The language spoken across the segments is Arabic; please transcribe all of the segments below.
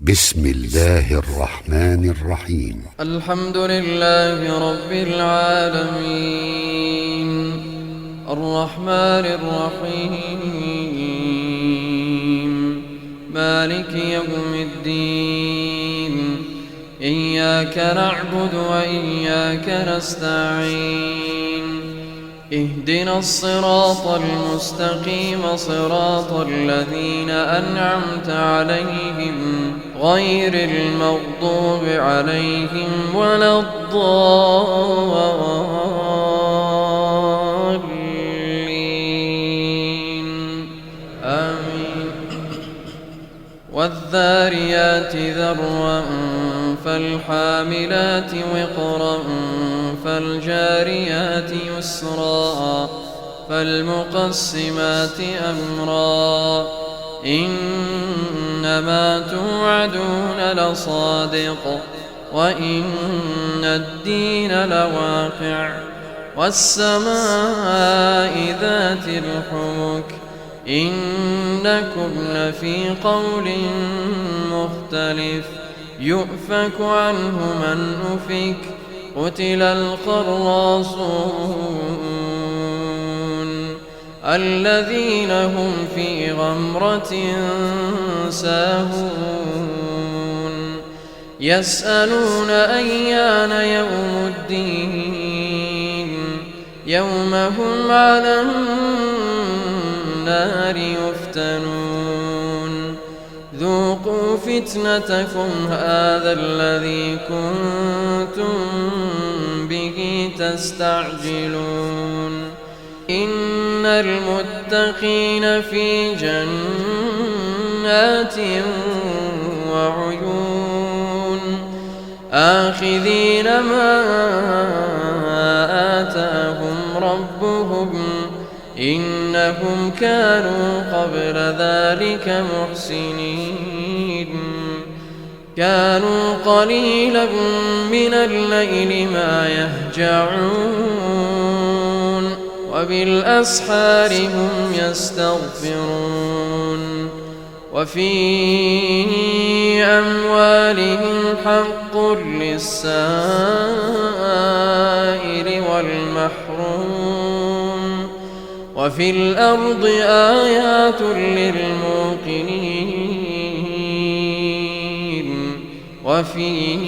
بسم الله الرحمن الرحيم. الحمد لله رب العالمين الرحمن الرحيم مالك يوم الدين إياك نعبد وإياك نستعين اهدنا الصراط المستقيم صراط الذين أنعمت عليهم غير المغضوب عليهم ولا الضالين آمين. والذاريات ذروا فالحاملات وقرا فالجاريات يسرا فالمقسمات أمرا إنما توعدون لصادق وإن الدين لواقع والسماء ذات الحبك إنكم لفي قول مختلف يؤفك عنه من أفك قتل الخراصون الذين هم في غمرة ساهون يسألون أيان يوم الدين يوم هم على النار يفتنون ذوقوا فتنتكم هذا الذي كنتم به تستعجلون إن المتقين في جنات وعيون آخذين ما آتاهم ربهم إنهم كانوا قبل ذلك محسنين كانوا قليلا من الليل ما يهجعون وبالأسحار هم يستغفرون وفي أموالهم حق للسائل والمحروم وفي الأرض آيات للموقنين وفي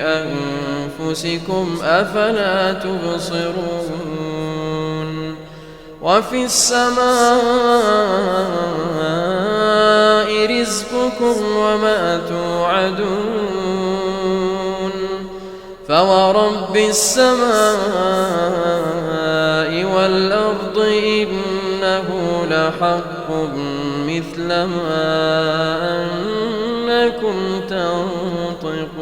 أنفسكم أفلا تبصرون وفي السماء رزقكم وما توعدون فورب السماء والأرض إنه لحق مثل ما أنكم تنطقون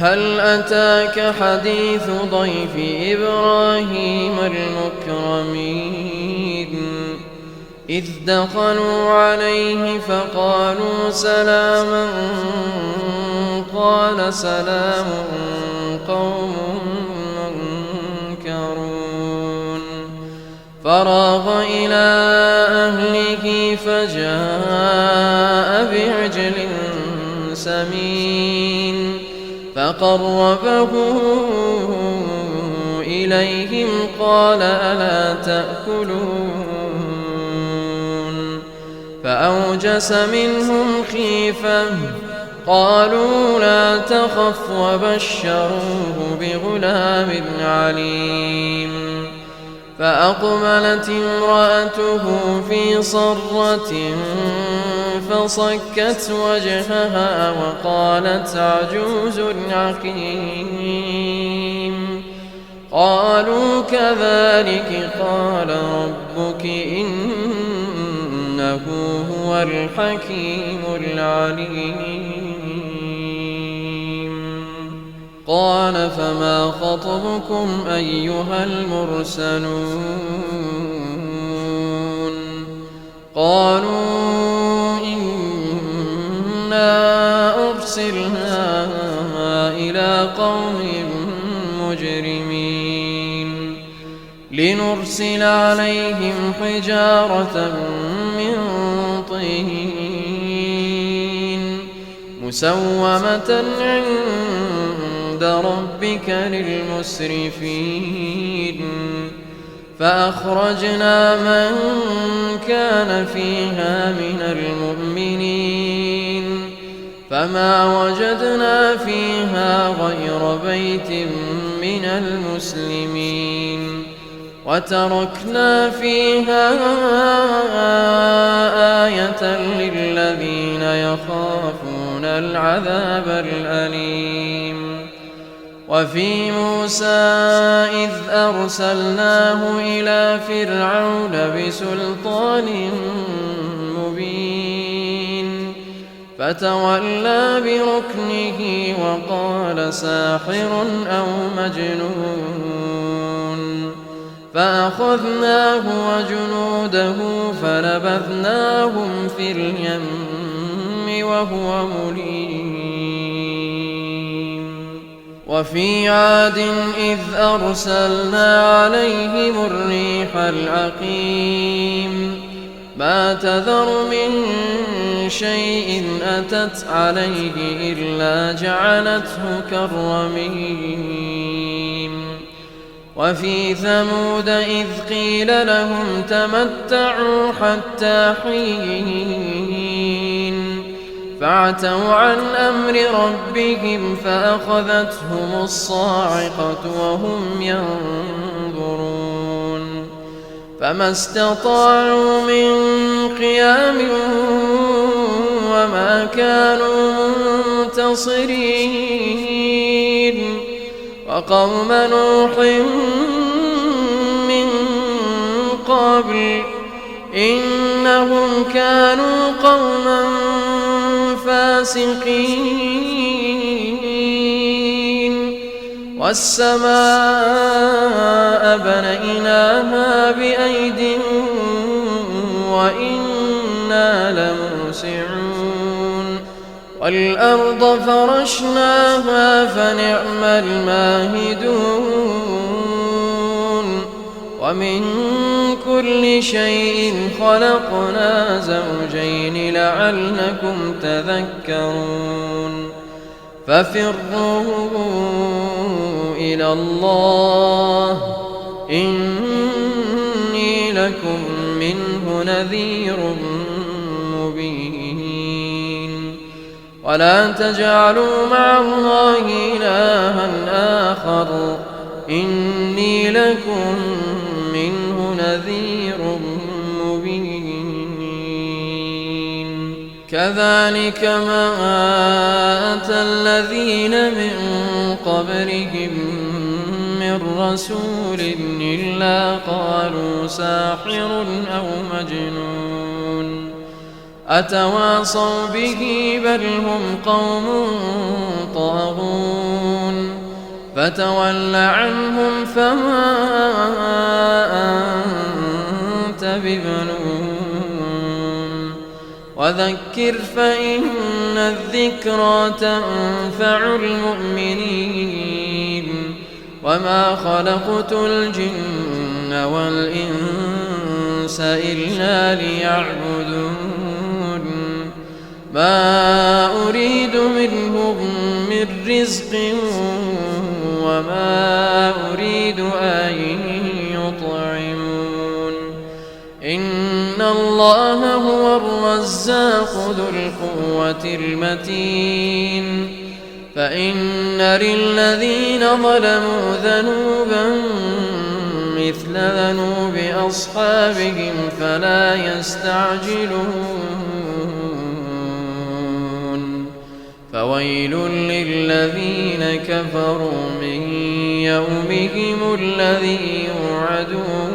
هل أتاك حديث ضيف إبراهيم المكرمين إذ دخلوا عليه فقالوا سلاما قال سلام قوم منكرون فراغ إلى أهله فجاء بعجل سمين فقربه إليهم قال ألا تأكلون فأوجس منهم خيفة قالوا لا تخف وبشروه بغلام عليم فأقبلت امرأته في صرة فصكت وجهها وقالت عجوز عقيم قالوا كذلك قال ربك إنه هو الحكيم العليم قال فما خطبكم أيها المرسلون قالوا إنا أرسلنا إلى قوم مجرمين لنرسل عليهم حجارة من طين مسومة عند ربك للمسرفين فأخرجنا من كان فيها من المؤمنين فما وجدنا فيها غير بيت من المسلمين وتركنا فيها آية للذين يخافون العذاب الأليم وفي موسى إذ أرسلناه إلى فرعون بسلطان مبين فتولى بركنه وقال ساحر أو مجنون فأخذناه وجنوده فنبذناهم في اليم وهو مليم وفي عاد إذ أرسلنا عليهم الريح العقيم ما تذر من شيء أتت عليه إلا جعلته كالرميم وفي ثمود إذ قيل لهم تمتعوا حتى حين فعتوا عن أمر ربهم فأخذتهم الصاعقة وهم ينظرون فما استطاعوا من قيام وما كانوا منتصرين وقوم نوح من قبل إنهم كانوا قوما فاسقين والسماء بنيناها بأيد وإنا لموسعون والأرض فرشناها فنعم الماهدون ومن كل شيء خلقنا زوجين لعلكم تذكرون ففروا إلى الله إني لكم منه نذير مبين ولا تجعلوا مع الله إلها آخر إني لكم منه نذير مبين كذلك ما أتى الذين من قبلهم من رسول إلا قالوا ساحر أو مجنون أتواصوا به بل هم قوم طاغون فتول عنهم فما أنت بملوم وذكر فإن الذكرى تنفع المؤمنين وما خلقت الجن والإنس إلا ليعبدون ما أريد منهم من رزق وما أريد أن يطعمون إن الله هو الرزاق ذو القوة المتين فإن للذين ظلموا ذنوبا مثل ذنوب أصحابهم فلا يستعجلون فويل للذين كفروا من يومهم الذي يوعدون